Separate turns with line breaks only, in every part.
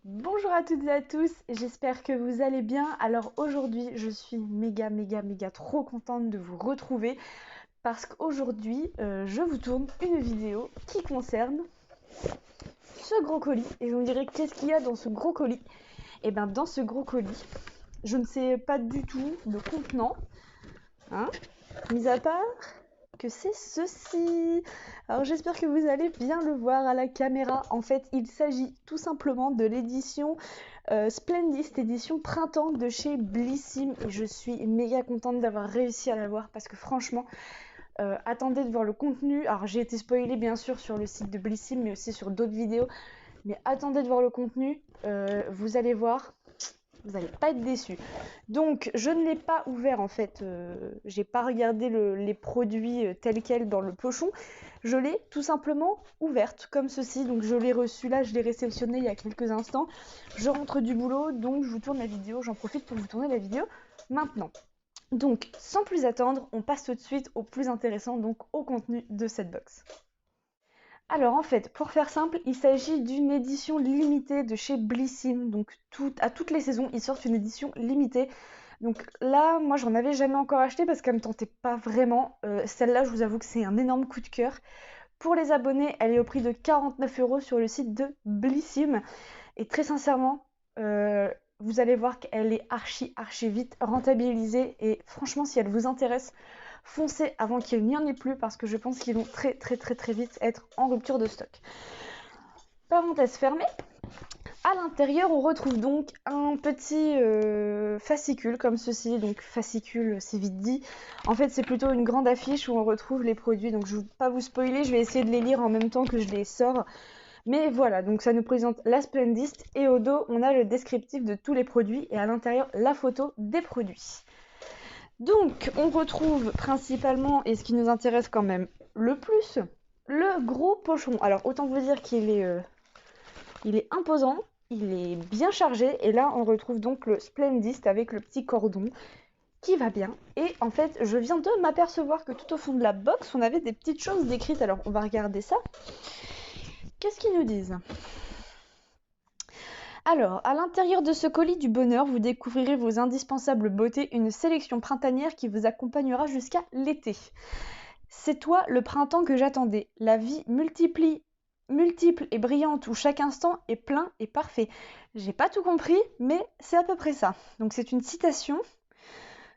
Bonjour à toutes et à tous, j'espère que vous allez bien. Alors aujourd'hui, je suis méga trop contente de vous retrouver parce qu'aujourd'hui, je vous tourne une vidéo qui concerne ce gros colis. Et vous me direz, qu'est-ce qu'il y a dans ce gros colis? Et bien dans ce gros colis, je ne sais pas du tout le contenant, hein, mis à part que c'est ceci. Alors j'espère que vous allez bien le voir à la caméra. En fait, il s'agit tout simplement de l'édition Splendist, édition printemps de chez Blissim. Et je suis méga contente d'avoir réussi à l'avoir parce que franchement, attendez de voir le contenu. Alors j'ai été spoilée bien sûr sur le site de Blissim, mais aussi sur d'autres vidéos. Mais attendez de voir le contenu, vous allez voir, vous n'allez pas être déçus. Donc, je ne l'ai pas ouvert en fait. J'ai pas regardé les produits tels quels dans le pochon. Je l'ai tout simplement ouverte comme ceci. Donc, je l'ai reçu là, je l'ai réceptionné il y a quelques instants. Je rentre du boulot, donc je vous tourne la vidéo. J'en profite pour vous tourner la vidéo maintenant. Donc, sans plus attendre, on passe tout de suite au plus intéressant, donc au contenu de cette box. Alors en fait, pour faire simple, il s'agit d'une édition limitée de chez Blissim. Donc à toutes les saisons, ils sortent une édition limitée. Donc là, moi j'en avais jamais encore acheté parce qu'elle me tentait pas vraiment. Celle-là, je vous avoue que c'est un énorme coup de cœur. Pour les abonnés, elle est au prix de 49 € sur le site de Blissim. Et très sincèrement, vous allez voir qu'elle est archi vite rentabilisée. Et franchement, si elle vous intéresse, foncez avant qu'il n'y en ait plus parce que je pense qu'ils vont très vite être en rupture de stock. Parenthèse fermée. À l'intérieur, on retrouve donc un petit fascicule comme ceci. Donc fascicule, c'est vite dit. En fait, c'est plutôt une grande affiche où on retrouve les produits. Donc je ne vais pas vous spoiler, je vais essayer de les lire en même temps que je les sors. Mais voilà, donc ça nous présente la Splendist et au dos, on a le descriptif de tous les produits et à l'intérieur, la photo des produits. Donc, on retrouve principalement, et ce qui nous intéresse quand même le plus, le gros pochon. Alors, autant vous dire qu'il est, il est imposant, il est bien chargé, et là, on retrouve donc le Splendist avec le petit cordon qui va bien. Et en fait, je viens de m'apercevoir que tout au fond de la box, on avait des petites choses décrites. Alors, on va regarder ça. Qu'est-ce qu'ils nous disent ? Alors, à l'intérieur de ce colis du bonheur, vous découvrirez vos indispensables beautés, une sélection printanière qui vous accompagnera jusqu'à l'été. C'est toi le printemps que j'attendais. La vie multiple et brillante où chaque instant est plein et parfait. J'ai pas tout compris, mais c'est à peu près ça. Donc c'est une citation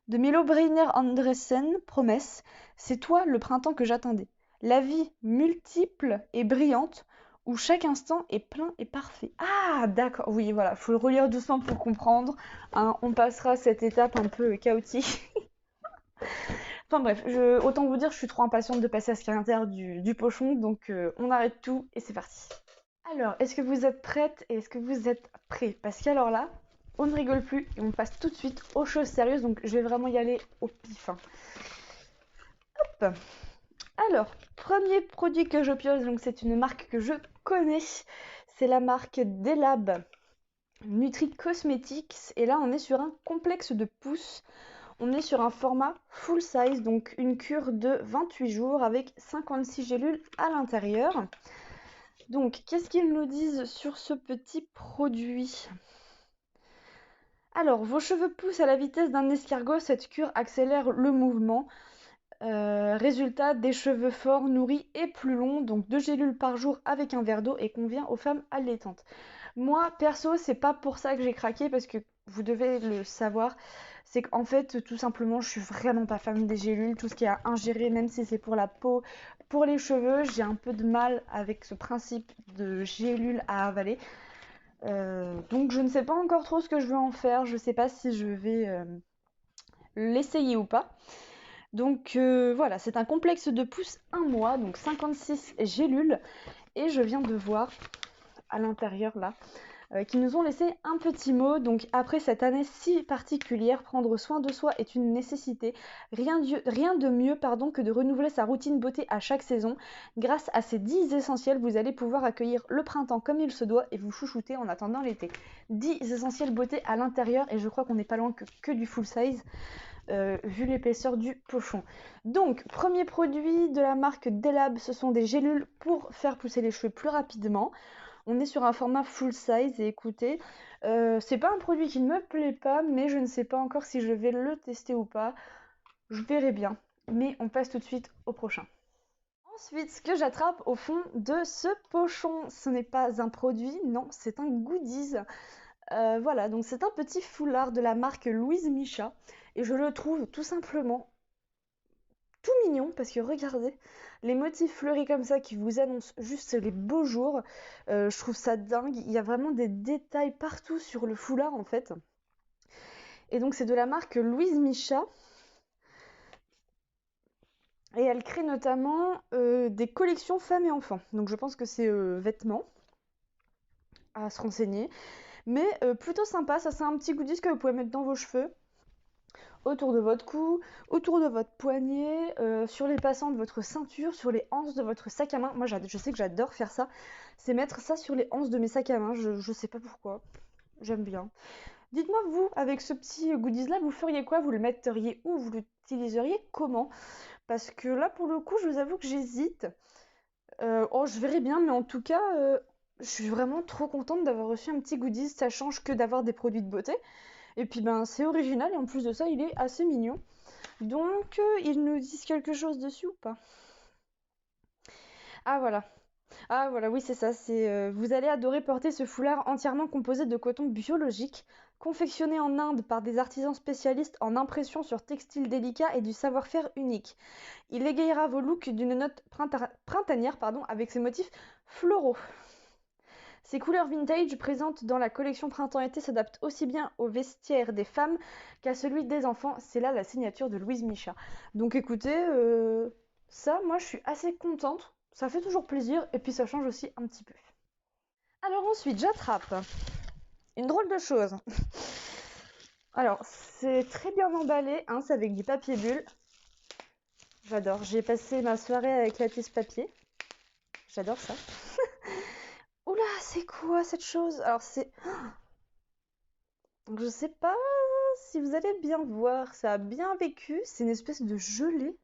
de Milo Breiner Andressen, promesse. C'est toi le printemps que j'attendais. La vie multiple et brillante où chaque instant est plein et parfait. Ah, d'accord, oui, voilà, faut le relire doucement pour comprendre. Hein, on passera cette étape un peu chaotique. Enfin bref, autant vous dire, je suis trop impatiente de passer à ce qu'il y a à l'intérieur du pochon, donc on arrête tout et c'est parti. Alors, est-ce que vous êtes prête et est-ce que vous êtes prêts? Parce qu'alors là, on ne rigole plus et on passe tout de suite aux choses sérieuses, donc je vais vraiment y aller au pif. Hein. Hop. Alors, premier produit que je pioche, donc c'est une marque que je connais, c'est la marque Delab Nutri Cosmetics, et là on est sur un complexe de pouces. On est sur un format full size, donc une cure de 28 jours avec 56 gélules à l'intérieur. Donc, qu'est-ce qu'ils nous disent sur ce petit produit? Alors, vos cheveux poussent à la vitesse d'un escargot, cette cure accélère le mouvement. Résultat, des cheveux forts, nourris et plus longs, donc 2 gélules par jour avec un verre d'eau et convient aux femmes allaitantes. Moi, perso, c'est pas pour ça que j'ai craqué parce que vous devez le savoir. C'est qu'en fait, tout simplement, je suis vraiment pas fan des gélules. Tout ce qui est à ingérer, même si c'est pour la peau, pour les cheveux, j'ai un peu de mal avec ce principe de gélules à avaler. Donc, je ne sais pas encore trop ce que je veux en faire. Je sais pas si je vais l'essayer ou pas. Donc, voilà, c'est un complexe de pouces 1 mois, donc 56 gélules. Et je viens de voir à l'intérieur là qui nous ont laissé un petit mot. Donc après cette année si particulière, prendre soin de soi est une nécessité. Rien de mieux que de renouveler sa routine beauté à chaque saison. Grâce à ces 10 essentiels, vous allez pouvoir accueillir le printemps comme il se doit et vous chouchouter en attendant l'été. 10 essentiels beauté à l'intérieur et je crois qu'on n'est pas loin que du full size. Vu l'épaisseur du pochon. Donc, premier produit de la marque Delab, ce sont des gélules pour faire pousser les cheveux plus rapidement. On est sur un format full size et écoutez, c'est pas un produit qui ne me plaît pas, mais je ne sais pas encore si je vais le tester ou pas. Je verrai bien. Mais on passe tout de suite au prochain. Ensuite, ce que j'attrape au fond de ce pochon, ce n'est pas un produit, non, c'est un goodies. Voilà, donc c'est un petit foulard de la marque Louise Micha et je le trouve tout simplement tout mignon parce que regardez, les motifs fleuris comme ça qui vous annoncent juste les beaux jours, je trouve ça dingue. Il y a vraiment des détails partout sur le foulard en fait. Et donc c'est de la marque Louise Micha. Et elle crée notamment des collections femmes et enfants. Donc je pense que c'est vêtements à se renseigner. Mais plutôt sympa, ça c'est un petit goodies que vous pouvez mettre dans vos cheveux, autour de votre cou, autour de votre poignet, sur les passants de votre ceinture, sur les anses de votre sac à main. Moi je sais que j'adore faire ça, c'est mettre ça sur les anses de mes sacs à main, je sais pas pourquoi, j'aime bien. Dites-moi vous, avec ce petit goodies là, vous feriez quoi? Vous le metteriez où? Vous l'utiliseriez comment? Parce que là pour le coup je vous avoue que j'hésite. Oh je verrai bien, mais en tout cas je suis vraiment trop contente d'avoir reçu un petit goodies, ça change que d'avoir des produits de beauté. Et puis ben c'est original et en plus de ça il est assez mignon. Donc ils nous disent quelque chose dessus ou pas? Ah voilà. Ah voilà, oui c'est ça, c'est vous allez adorer porter ce foulard entièrement composé de coton biologique, confectionné en Inde par des artisans spécialistes en impression sur textile délicat et du savoir-faire unique. Il égayera vos looks d'une note printanière avec ses motifs floraux. Ces couleurs vintage présentes dans la collection printemps-été s'adaptent aussi bien au vestiaire des femmes qu'à celui des enfants. C'est là la signature de Louise Micha. Donc écoutez, ça, moi je suis assez contente. Ça fait toujours plaisir et puis ça change aussi un petit peu. Alors ensuite, j'attrape une drôle de chose. Alors, c'est très bien emballé, hein, c'est avec du papier bulle. J'adore, j'ai passé ma soirée avec la tisse papier. J'adore ça. Oula, c'est quoi cette chose? Alors c'est... Donc je sais pas si vous allez bien voir, ça a bien vécu, c'est une espèce de gelée.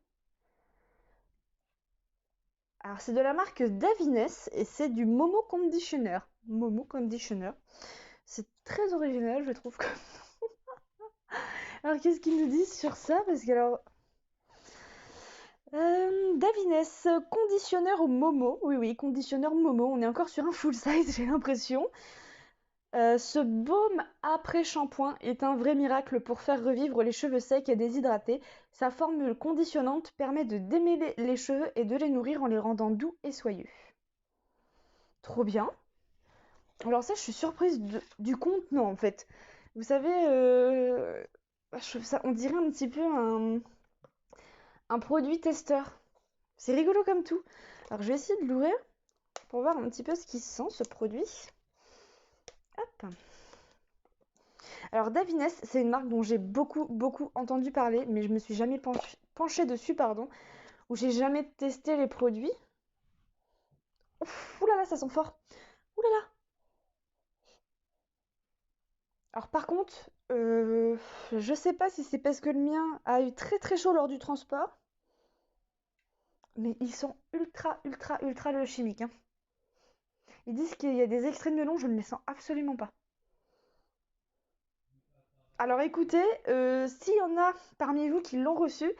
Alors c'est de la marque Davines et c'est du Momo Conditioner. Momo Conditioner. C'est très original, je trouve. Alors qu'est-ce qu'ils nous disent sur ça? Parce que alors... Davines, conditionneur au Momo. Oui, oui, conditionneur Momo. On est encore sur un full size, j'ai l'impression. Ce baume après shampoing est un vrai miracle pour faire revivre les cheveux secs et déshydratés. Sa formule conditionnante permet de démêler les cheveux et de les nourrir en les rendant doux et soyeux. Trop bien. Alors ça, je suis surprise du contenant en fait. Vous savez, ça, on dirait un petit peu un produit testeur. C'est rigolo comme tout. Alors je vais essayer de l'ouvrir pour voir un petit peu ce qui sent ce produit. Hop. Alors Davines, c'est une marque dont j'ai beaucoup entendu parler, mais je me suis jamais penchée dessus, ou j'ai jamais testé les produits. Ouf, oulala, ça sent fort. Oulala. Alors par contre, je sais pas si c'est parce que le mien a eu très chaud lors du transport, mais ils sont ultra le chimique, hein. Ils disent qu'il y a des extraits de melon, je ne les sens absolument pas. Alors écoutez, s'il y en a parmi vous qui l'ont reçu,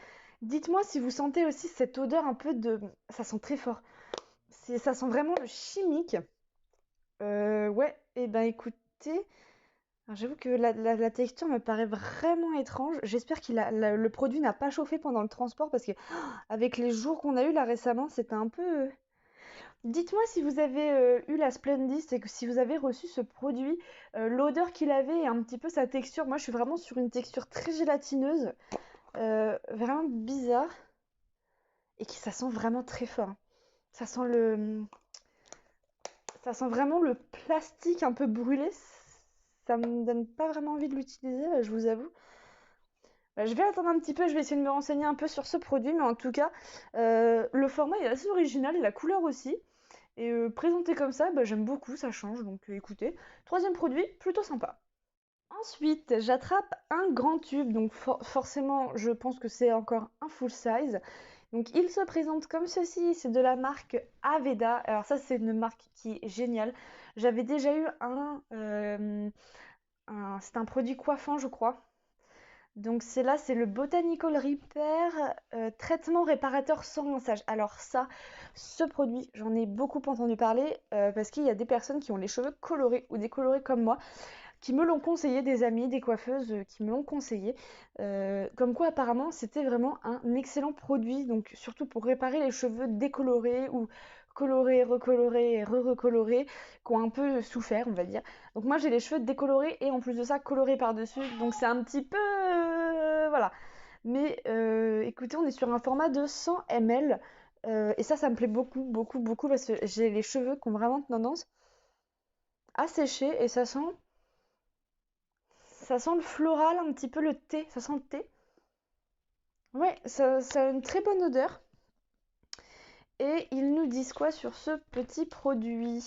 dites-moi si vous sentez aussi cette odeur un peu de... Ça sent très fort. Ça sent vraiment le chimique. Ouais, et ben écoutez, j'avoue que la texture me paraît vraiment étrange. J'espère que le produit n'a pas chauffé pendant le transport parce que avec les jours qu'on a eu là récemment, c'était un peu... Dites-moi si vous avez eu la Splendis et que si vous avez reçu ce produit, l'odeur qu'il avait et un petit peu sa texture. Moi, je suis vraiment sur une texture très gélatineuse, vraiment bizarre et qui ça sent vraiment très fort, hein. Ça sent ça sent vraiment le plastique un peu brûlé. Ça me donne pas vraiment envie de l'utiliser, je vous avoue. Je vais attendre un petit peu, je vais essayer de me renseigner un peu sur ce produit, mais en tout cas, le format est assez original et la couleur aussi. Et présenté comme ça, bah, j'aime beaucoup, ça change, donc écoutez. Troisième produit, plutôt sympa. Ensuite, j'attrape un grand tube, donc forcément, je pense que c'est encore un full size. Donc il se présente comme ceci, c'est de la marque Aveda. Alors ça c'est une marque qui est géniale. J'avais déjà eu c'est un produit coiffant je crois. Donc c'est là, c'est le Botanical Repair traitement réparateur sans rinçage. Alors ça, ce produit, j'en ai beaucoup entendu parler parce qu'il y a des personnes qui ont les cheveux colorés ou décolorés comme moi qui me l'ont conseillé, des amis, des coiffeuses qui me l'ont conseillé. Comme quoi apparemment c'était vraiment un excellent produit, donc surtout pour réparer les cheveux décolorés ou colorés, recolorés et re-recolorés, qui ont un peu souffert, on va dire. Donc moi j'ai les cheveux décolorés et en plus de ça colorés par-dessus, donc c'est un petit peu... voilà. Mais écoutez, on est sur un format de 100 ml. Et ça me plaît beaucoup, beaucoup, beaucoup parce que j'ai les cheveux qui ont vraiment tendance à sécher et ça sent le floral, un petit peu le thé. Ça sent le thé. Ouais, ça a une très bonne odeur. Et ils nous disent quoi sur ce petit produit?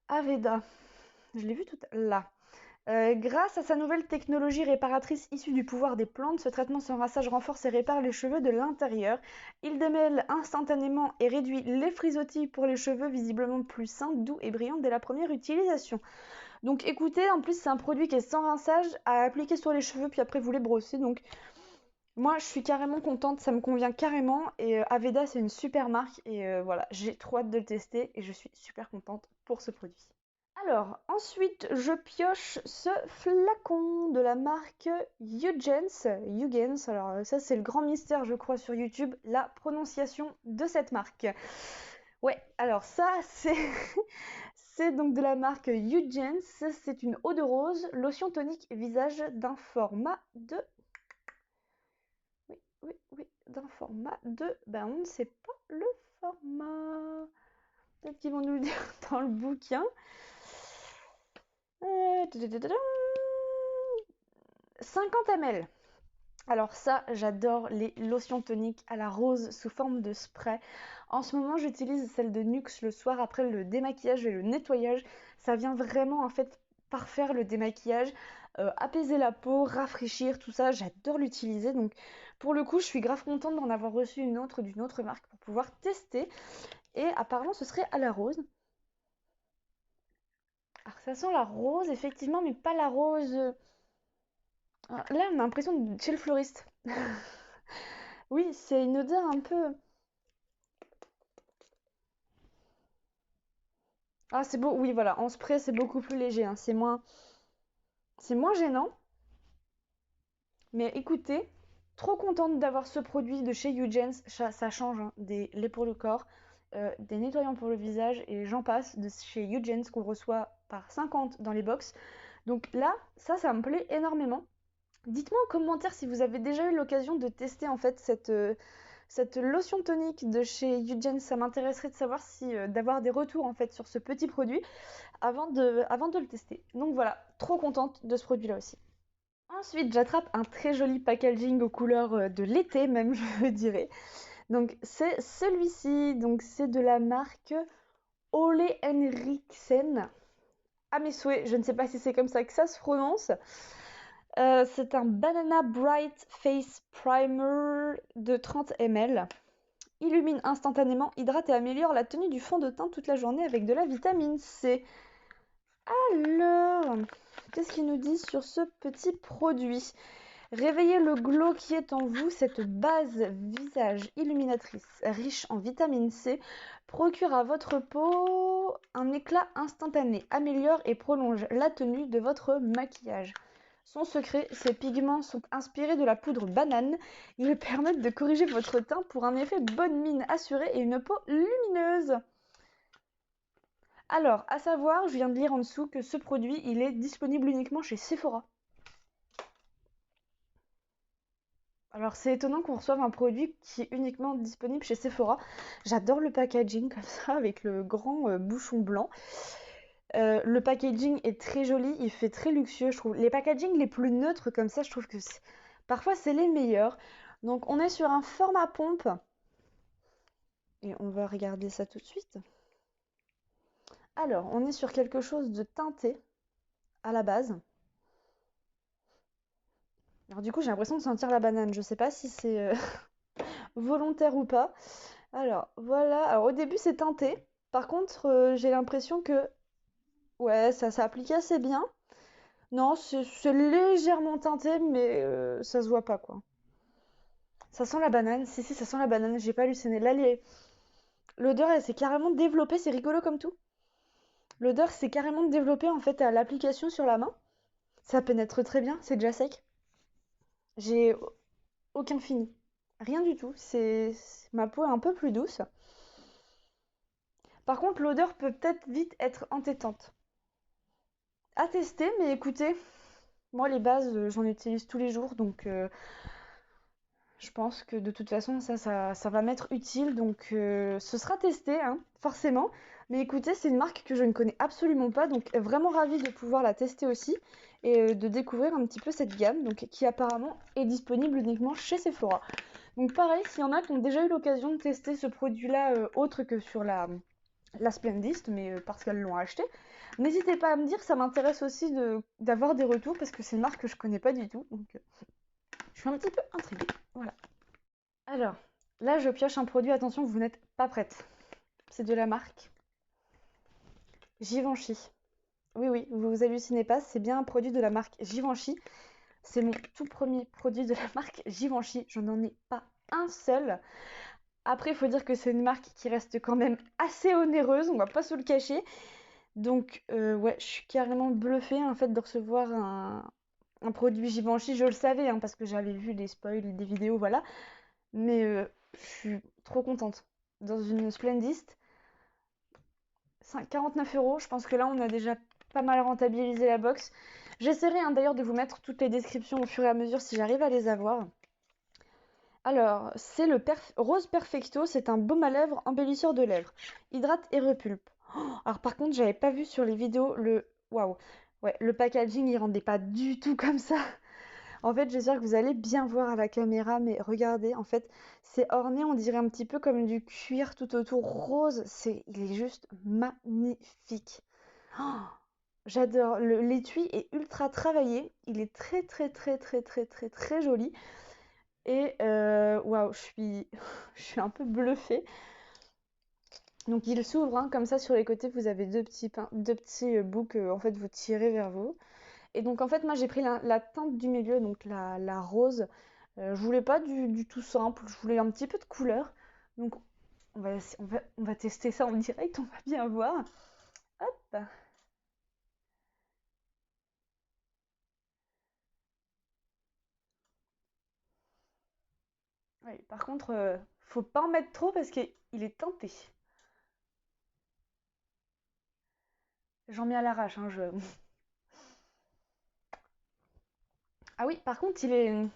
Aveda. Je l'ai vu tout là. Grâce à sa nouvelle technologie réparatrice issue du pouvoir des plantes, ce traitement sans rinçage renforce et répare les cheveux de l'intérieur. Il démêle instantanément et réduit les frisottis pour les cheveux visiblement plus sains, doux et brillants dès la première utilisation. Donc écoutez, en plus c'est un produit qui est sans rinçage à appliquer sur les cheveux puis après vous les brossez. Donc moi je suis carrément contente, ça me convient carrément et Aveda c'est une super marque et voilà, j'ai trop hâte de le tester et je suis super contente pour ce produit. Alors, ensuite, je pioche ce flacon de la marque Huygens. Huygens, alors ça c'est le grand mystère, je crois, sur YouTube, la prononciation de cette marque. Ouais, alors ça c'est c'est donc de la marque Huygens. C'est une eau de rose, lotion tonique visage d'un format de... Oui, oui, oui, d'un format de... Ben on ne sait pas le format. Peut-être qu'ils vont nous le dire dans le bouquin. 50 ml. Alors ça, j'adore les lotions toniques à la rose sous forme de spray. En ce moment, j'utilise celle de Nux le soir après le démaquillage et le nettoyage. Ça vient vraiment en fait parfaire le démaquillage, apaiser la peau, rafraîchir, tout ça. J'adore l'utiliser. Donc pour le coup, je suis grave contente d'en avoir reçu une autre d'une autre marque pour pouvoir tester. Et apparemment, ce serait à la rose. Alors ça sent la rose, effectivement, mais pas la rose... Là, on a l'impression de chez le fleuriste. Oui, c'est une odeur un peu... Ah, c'est beau. Oui, voilà. En spray, c'est beaucoup plus léger, hein. C'est moins gênant. Mais écoutez, trop contente d'avoir ce produit de chez Huygens. Ça change, hein, des laits pour le corps, des nettoyants pour le visage et j'en passe de chez Huygens qu'on reçoit par 50 dans les box. Donc là, ça me plaît énormément. Dites-moi en commentaire si vous avez déjà eu l'occasion de tester en fait cette lotion tonique de chez Huygens. Ça m'intéresserait de savoir si d'avoir des retours en fait sur ce petit produit avant de le tester. Donc voilà, trop contente de ce produit-là aussi. Ensuite, j'attrape un très joli packaging aux couleurs de l'été même, je dirais. Donc c'est celui-ci, donc c'est de la marque Ole Henriksen. À mes souhaits, je ne sais pas si c'est comme ça que ça se prononce. C'est un Banana Bright Face Primer de 30 ml. Illumine instantanément, hydrate et améliore la tenue du fond de teint toute la journée avec de la vitamine C. Alors, qu'est-ce qu'ils nous disent sur ce petit produit? Réveillez le glow qui est en vous. Cette base visage illuminatrice riche en vitamine C procure à votre peau un éclat instantané, améliore et prolonge la tenue de votre maquillage. Son secret, ces pigments sont inspirés de la poudre banane. Ils permettent de corriger votre teint pour un effet bonne mine assuré et une peau lumineuse. Alors, à savoir, je viens de lire en dessous que ce produit, il est disponible uniquement chez Sephora. Alors, c'est étonnant qu'on reçoive un produit qui est uniquement disponible chez Sephora. J'adore le packaging comme ça, avec le grand bouchon blanc. Le packaging est très joli, il fait très luxueux, je trouve. Les packagings les plus neutres comme ça, je trouve que parfois c'est les meilleurs. Donc, on est sur un format pompe. Et on va regarder ça tout de suite. Alors, on est sur quelque chose de teinté à la base. Alors du coup, j'ai l'impression de sentir la banane. Je sais pas si c'est volontaire ou pas. Alors, voilà. Alors, au début, c'est teinté. Par contre, j'ai l'impression que, ouais, ça s'applique assez bien. Non, c'est légèrement teinté, mais ça se voit pas, quoi. Ça sent la banane. Si, si, ça sent la banane. J'ai pas halluciné. Là, l'odeur, elle s'est carrément développée. C'est rigolo comme tout. L'odeur s'est carrément développée, en fait, à l'application sur la main. Ça pénètre très bien. C'est déjà sec. J'ai aucun fini. Rien du tout. Ma peau est un peu plus douce. Par contre, l'odeur peut peut-être vite être entêtante. À tester, mais écoutez, moi les bases, j'en utilise tous les jours, donc je pense que de toute façon ça va m'être utile, donc ce sera testé, hein, forcément. Mais écoutez, c'est une marque que je ne connais absolument pas, donc vraiment ravie de pouvoir la tester aussi et de découvrir un petit peu cette gamme, donc qui apparemment est disponible uniquement chez Sephora. Donc pareil, s'il y en a qui ont déjà eu l'occasion de tester ce produit-là autre que sur la Splendist, mais parce qu'elles l'ont acheté. N'hésitez pas à me dire, ça m'intéresse aussi d'avoir des retours parce que c'est une marque que je connais pas du tout. Donc je suis un petit peu intriguée. Voilà. Alors, là je pioche un produit, attention, vous n'êtes pas prête. C'est de la marque Givenchy. Oui, oui, vous vous hallucinez pas, c'est bien un produit de la marque Givenchy. C'est mon tout premier produit de la marque Givenchy. Je n'en ai pas un seul. Après, il faut dire que c'est une marque qui reste quand même assez onéreuse, on va pas se le cacher. Donc, ouais, je suis carrément bluffée en fait de recevoir un produit Givenchy. Je le savais hein, parce que j'avais vu des spoils, des vidéos, voilà. Mais je suis trop contente. Dans une Splendist, 49 €. Je pense que là, on a déjà pas mal rentabilisé la box. J'essaierai hein, d'ailleurs de vous mettre toutes les descriptions au fur et à mesure si j'arrive à les avoir. Alors, c'est le Rose Perfecto, c'est un baume à lèvres embellisseur de lèvres. Hydrate et repulpe. Oh, alors par contre, j'avais pas vu sur les vidéos le... Waouh. Ouais, le packaging, il rendait pas du tout comme ça. En fait, j'espère que vous allez bien voir à la caméra, mais regardez, en fait, c'est orné, on dirait un petit peu comme du cuir tout autour rose. Il est juste magnifique. Oh, j'adore. L'étui est ultra travaillé. Il est très, très, très, très, très, très, très joli. Et waouh, je suis un peu bluffée. Donc il s'ouvre hein, comme ça sur les côtés, vous avez deux petits bouts que en fait vous tirez vers vous. Et donc en fait moi j'ai pris la teinte du milieu, donc la rose. Je voulais pas du tout simple, je voulais un petit peu de couleur. Donc on va tester ça en direct, on va bien voir. Hop. Ouais, par contre, faut pas en mettre trop parce qu'il est teinté. J'en mets à l'arrache, hein, je... Ah oui, par contre, il est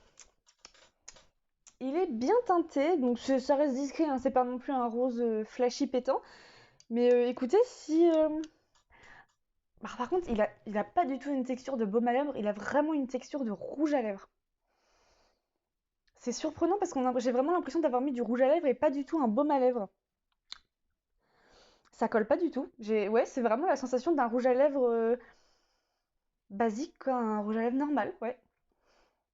bien teinté, donc ça reste discret, hein, c'est pas non plus un rose flashy pétant. Mais écoutez, si... bah, par contre, il a pas du tout une texture de baume à lèvres, il a vraiment une texture de rouge à lèvres. C'est surprenant parce que j'ai vraiment l'impression d'avoir mis du rouge à lèvres et pas du tout un baume à lèvres. Ça colle pas du tout. Ouais, c'est vraiment la sensation d'un rouge à lèvres basique, quoi, un rouge à lèvres normal, ouais.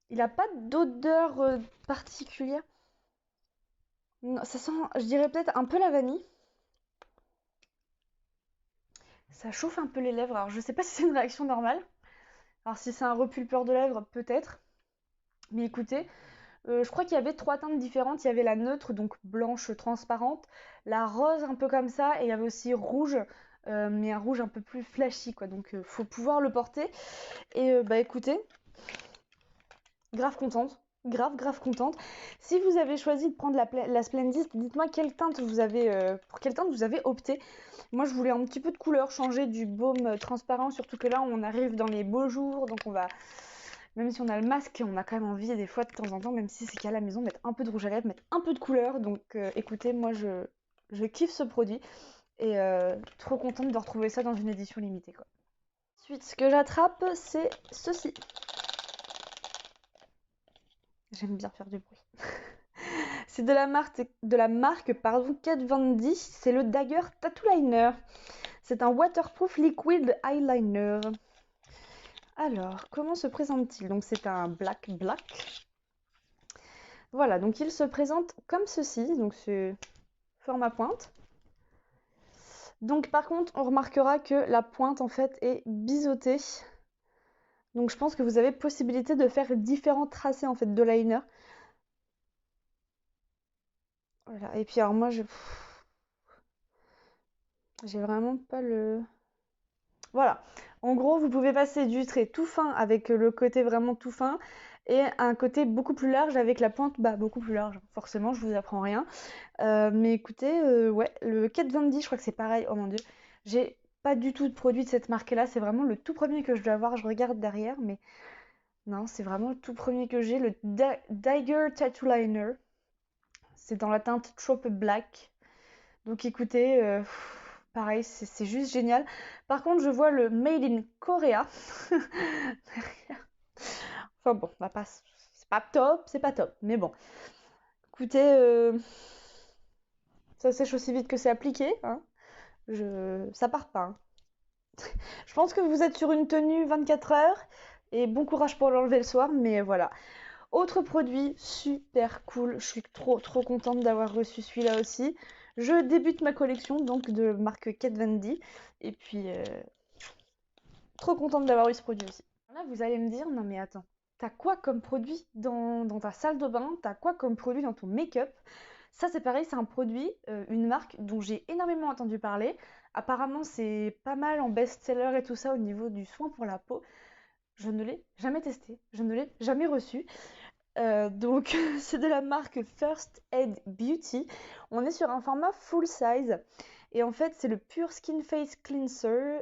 Il a pas d'odeur particulière. Non, ça sent, je dirais peut-être un peu la vanille. Ça chauffe un peu les lèvres. Alors je sais pas si c'est une réaction normale. Alors si c'est un repulpeur de lèvres, peut-être. Mais écoutez, je crois qu'il y avait trois teintes différentes. Il y avait la neutre, donc blanche transparente, la rose un peu comme ça, et il y avait aussi rouge, mais un rouge un peu plus flashy, quoi. Donc faut pouvoir le porter. Et bah écoutez, grave contente. Grave, grave contente. Si vous avez choisi de prendre la Splendid, dites-moi quelle teinte pour quelle teinte vous avez opté. Moi, je voulais un petit peu de couleur, changer du baume transparent, surtout que là, on arrive dans les beaux jours, donc même si on a le masque, on a quand même envie des fois de temps en temps, même si c'est qu'à la maison, mettre un peu de rouge à lèvres, mettre un peu de couleur. Donc écoutez, moi, je kiffe ce produit et trop contente de retrouver ça dans une édition limitée, quoi. Ensuite, ce que j'attrape, c'est ceci. J'aime bien faire du bruit. C'est de la marque pardon, Kat Von D. C'est le Dagger Tattoo Liner. C'est un waterproof liquid eyeliner. Alors, comment se présente-t-il? Donc c'est un black. Voilà, donc il se présente comme ceci, donc c'est format pointe. Donc par contre, on remarquera que la pointe en fait est biseautée. Donc je pense que vous avez possibilité de faire différents tracés en fait de liner. Voilà, et puis alors moi j'ai vraiment pas le... Voilà, en gros vous pouvez passer du trait tout fin avec le côté vraiment tout fin et un côté beaucoup plus large avec la pointe beaucoup plus large. Forcément, je vous apprends rien. Mais écoutez, ouais, le Kat Von D, je crois que c'est pareil. Oh mon dieu, j'ai pas du tout de produit de cette marque-là. C'est vraiment le tout premier que je dois avoir. Je regarde derrière, mais non, c'est vraiment le tout premier que j'ai. Le Dagger Tattoo Liner. C'est dans la teinte Trope Black. Donc écoutez, pareil, c'est juste génial. Par contre, je vois le Made in Korea. Enfin bon, on va pas... c'est pas top, c'est pas top. Mais bon, écoutez, ça sèche aussi vite que c'est appliqué, hein. Ça part pas, hein. Je pense que vous êtes sur une tenue 24 heures et bon courage pour l'enlever le soir, mais voilà. Autre produit super cool, je suis trop contente d'avoir reçu celui-là aussi. Je débute ma collection donc de marque Kat Von D et puis trop contente d'avoir eu ce produit aussi. Là vous allez me dire, non mais attends, t'as quoi comme produit dans ta salle de bain? T'as quoi comme produit dans ton make-up? Ça c'est pareil, c'est un produit, une marque dont j'ai énormément entendu parler. Apparemment c'est pas mal en best-seller et tout ça au niveau du soin pour la peau. Je ne l'ai jamais testé, je ne l'ai jamais reçu. Donc c'est de la marque First Aid Beauty. On est sur un format full size. Et en fait c'est le Pure Skin Face Cleanser.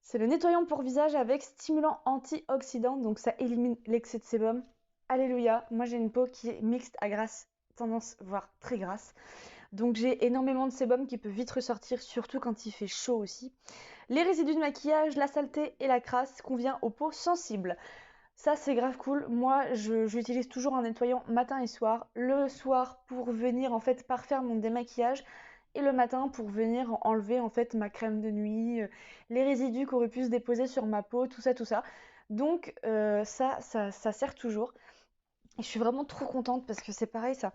C'est le nettoyant pour visage avec stimulant antioxydant. Donc ça élimine l'excès de sébum. Alléluia, moi j'ai une peau qui est mixte à grasse, tendance voire très grasse. Donc j'ai énormément de sébum qui peut vite ressortir, surtout quand il fait chaud aussi. Les résidus de maquillage, la saleté et la crasse convient aux peaux sensibles. Ça c'est grave cool. Moi j'utilise toujours un nettoyant matin et soir. Le soir pour venir en fait parfaire mon démaquillage et le matin pour venir enlever en fait ma crème de nuit, les résidus qui auraient pu se déposer sur ma peau, tout ça, tout ça. Donc ça sert toujours. Et je suis vraiment trop contente parce que c'est pareil, ça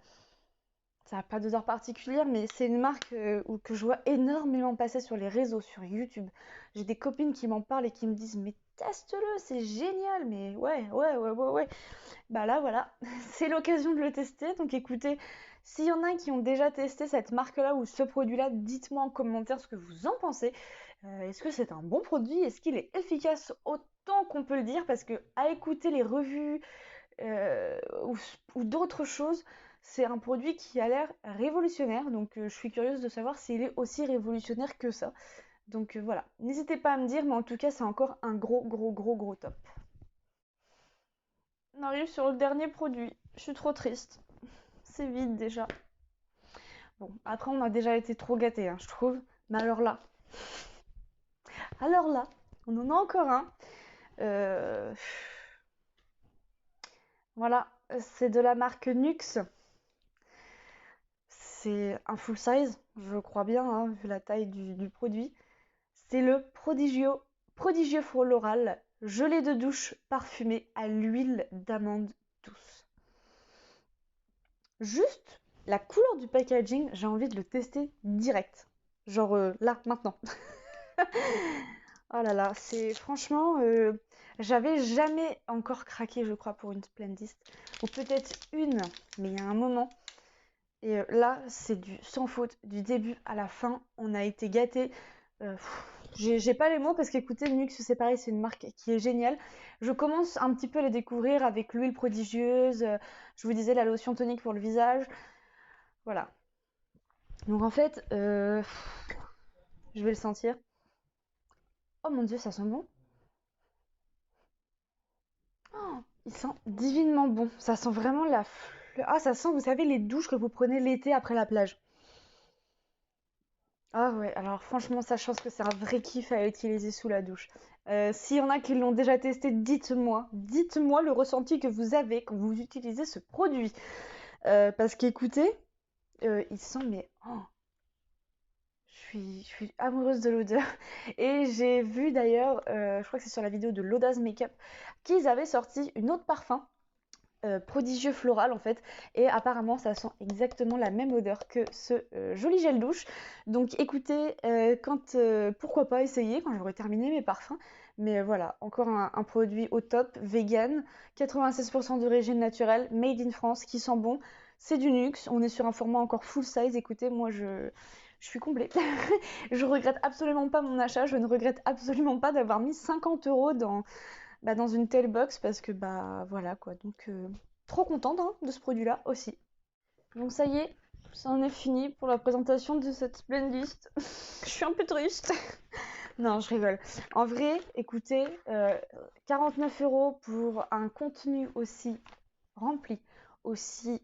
n'a pas d'odeur particulière, mais c'est une marque que je vois énormément passer sur les réseaux, sur YouTube. J'ai des copines qui m'en parlent et qui me disent mais teste-le, c'est génial, mais ouais. Bah là voilà, c'est l'occasion de le tester. Donc écoutez, s'il y en a qui ont déjà testé cette marque-là ou ce produit-là, dites-moi en commentaire ce que vous en pensez. Est-ce que c'est un bon produit? Est-ce qu'il est efficace autant qu'on peut le dire? Parce que à écouter les revues, euh, ou, ou d'autres choses, c'est un produit qui a l'air révolutionnaire. Donc je suis curieuse de savoir s'il est aussi révolutionnaire que ça. Donc voilà, n'hésitez pas à me dire, mais en tout cas c'est encore un gros top. On arrive sur le dernier produit. Je suis trop triste. C'est vide déjà. Bon, après on a déjà été trop gâtés, hein, je trouve. Mais alors là, on en a encore un. Euh, Voilà, c'est de la marque Nux. C'est un full size, je crois bien, hein, vu la taille du produit. C'est le Prodigieux Floral gelé de douche parfumé à l'huile d'amande douce. Juste la couleur du packaging, j'ai envie de le tester direct. Genre là, maintenant. Oh là là, c'est franchement, j'avais jamais encore craqué, je crois, pour une Splendist. Ou peut-être une, mais il y a un moment. Et là, c'est du sans faute, du début à la fin. On a été gâtés. J'ai pas les mots parce qu'écoutez, Nux, c'est pareil, c'est une marque qui est géniale. Je commence un petit peu à les découvrir avec l'huile prodigieuse. Je vous disais la lotion tonique pour le visage. Voilà. Donc en fait, je vais le sentir. Oh mon dieu, ça sent bon. Oh, il sent divinement bon. Ça sent vraiment la fleur. Ah, ça sent, vous savez, les douches que vous prenez l'été après la plage. Ah ouais, alors franchement, ça, je pense que c'est un vrai kiff à utiliser sous la douche. S'il y en a qui l'ont déjà testé, dites-moi le ressenti que vous avez quand vous utilisez ce produit. Parce qu'écoutez, il sent, mais oh, je suis amoureuse de l'odeur. Et j'ai vu d'ailleurs, je crois que c'est sur la vidéo de l'Audace Makeup, qu'ils avaient sorti une autre parfum prodigieux floral en fait, et apparemment ça sent exactement la même odeur que ce joli gel douche. Donc écoutez, pourquoi pas essayer quand j'aurai terminé mes parfums. Mais voilà, encore un produit au top, vegan, 96% d'origine naturelle, made in France, qui sent bon. C'est du luxe, on est sur un format encore full size. Écoutez, moi je suis comblée. Je regrette absolument pas mon achat, je ne regrette absolument pas d'avoir mis 50 € dans une telle box parce que voilà quoi. Donc trop contente hein, de ce produit-là aussi. Donc ça y est, ça en est fini pour la présentation de cette playlist. Je suis un peu triste. Non, je rigole. En vrai, écoutez, 49 € pour un contenu aussi rempli, aussi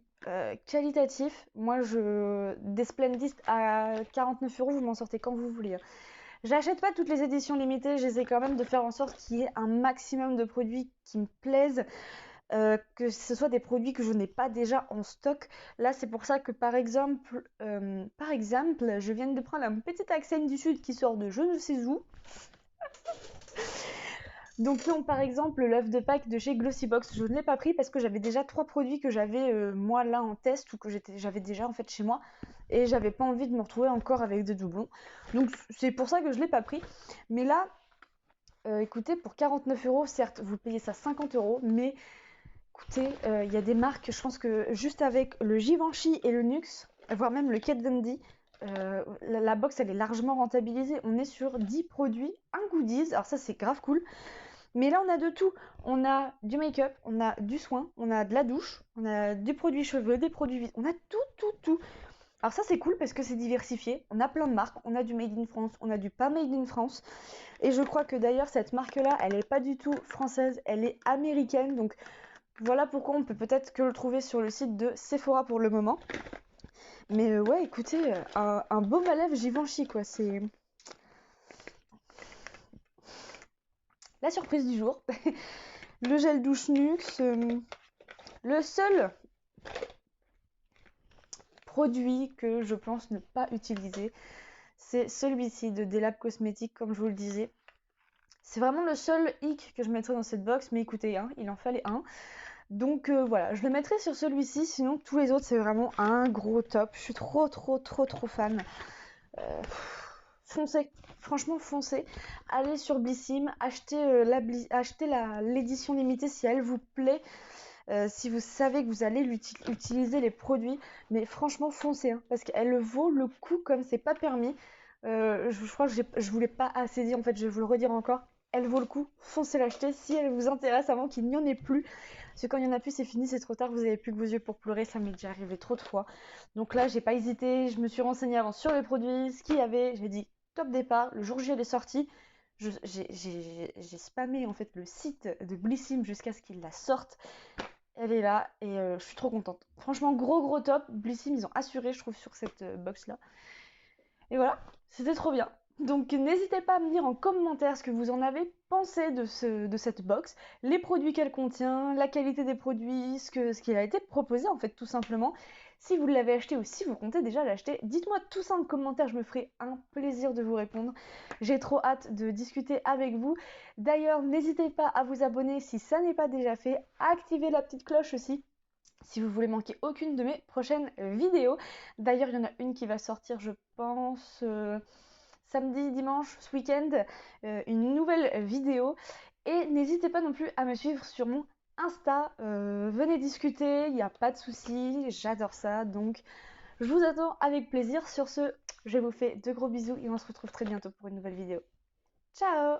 qualitatif. Moi, des Splendist à 49 €, vous m'en sortez quand vous voulez. J'achète pas toutes les éditions limitées, j'essaie quand même de faire en sorte qu'il y ait un maximum de produits qui me plaisent, que ce soit des produits que je n'ai pas déjà en stock. Là, c'est pour ça que par exemple, je viens de prendre un petit accent du Sud qui sort de je ne sais où. Donc non, par exemple, l'œuf de Pâques de chez Glossybox, je ne l'ai pas pris parce que j'avais déjà 3 produits que j'avais moi là en test ou que j'avais déjà en fait chez moi et j'avais pas envie de me retrouver encore avec des doublons. Donc c'est pour ça que je l'ai pas pris. Mais là, écoutez, pour 49 €, certes, vous payez ça 50 €, mais écoutez, il y a des marques, je pense que juste avec le Givenchy et le Nuxe, voire même le Kat Von D, la box elle est largement rentabilisée. On est sur 10 produits, un goodies, alors ça c'est grave cool. Mais là, on a de tout. On a du make-up, on a du soin, on a de la douche, on a des produits cheveux, des produits... On a tout, tout, tout. Alors ça, c'est cool parce que c'est diversifié. On a plein de marques. On a du Made in France, on a du pas Made in France. Et je crois que d'ailleurs, cette marque-là, elle n'est pas du tout française, elle est américaine. Donc voilà pourquoi on peut peut-être que le trouver sur le site de Sephora pour le moment. Mais ouais, écoutez, un baume à lèvres Givenchy, quoi. C'est... la surprise du jour. Le gel douche Nuxe. Le seul produit que je pense ne pas utiliser, c'est celui-ci de Delab Cosmetics, comme je vous le disais. C'est vraiment le seul hic que je mettrais dans cette box, mais écoutez, hein, il en fallait un. Donc voilà, je le mettrai sur celui-ci, sinon tous les autres, c'est vraiment un gros top. Je suis trop, trop, trop, trop fan. Foncez, franchement foncez. Allez sur Blissim, achetez l'édition limitée si elle vous plaît. Si vous savez que vous allez utiliser les produits, mais franchement foncez hein, parce qu'elle vaut le coup comme c'est pas permis. Je crois que je vous l'ai pas assez dit en fait, je vais vous le redire encore. Elle vaut le coup, foncez l'acheter si elle vous intéresse avant qu'il n'y en ait plus. Parce que quand il n'y en a plus, c'est fini, c'est trop tard, vous n'avez plus que vos yeux pour pleurer, ça m'est déjà arrivé trop de fois. Donc là, j'ai pas hésité, je me suis renseignée avant sur les produits, ce qu'il y avait, j'ai dit top départ, le jour J elle est sortie. J'ai spammé en fait le site de Blissim jusqu'à ce qu'il la sorte. Elle est là et je suis trop contente. Franchement, gros top. Blissim, ils ont assuré, je trouve, sur cette box là. Et voilà, c'était trop bien. Donc n'hésitez pas à me dire en commentaire ce que vous en avez pensé de cette box, les produits qu'elle contient, la qualité des produits, ce qui a été proposé en fait tout simplement. Si vous l'avez acheté ou si vous comptez déjà l'acheter, dites-moi tout ça en commentaire, je me ferai un plaisir de vous répondre. J'ai trop hâte de discuter avec vous. D'ailleurs, n'hésitez pas à vous abonner si ça n'est pas déjà fait, à activer la petite cloche aussi si vous voulez manquer aucune de mes prochaines vidéos. D'ailleurs, il y en a une qui va sortir, je pense, samedi, dimanche, ce week-end, une nouvelle vidéo. Et n'hésitez pas non plus à me suivre sur mon Insta. Venez discuter, il n'y a pas de souci, j'adore ça. Donc, je vous attends avec plaisir. Sur ce, je vous fais de gros bisous et on se retrouve très bientôt pour une nouvelle vidéo. Ciao!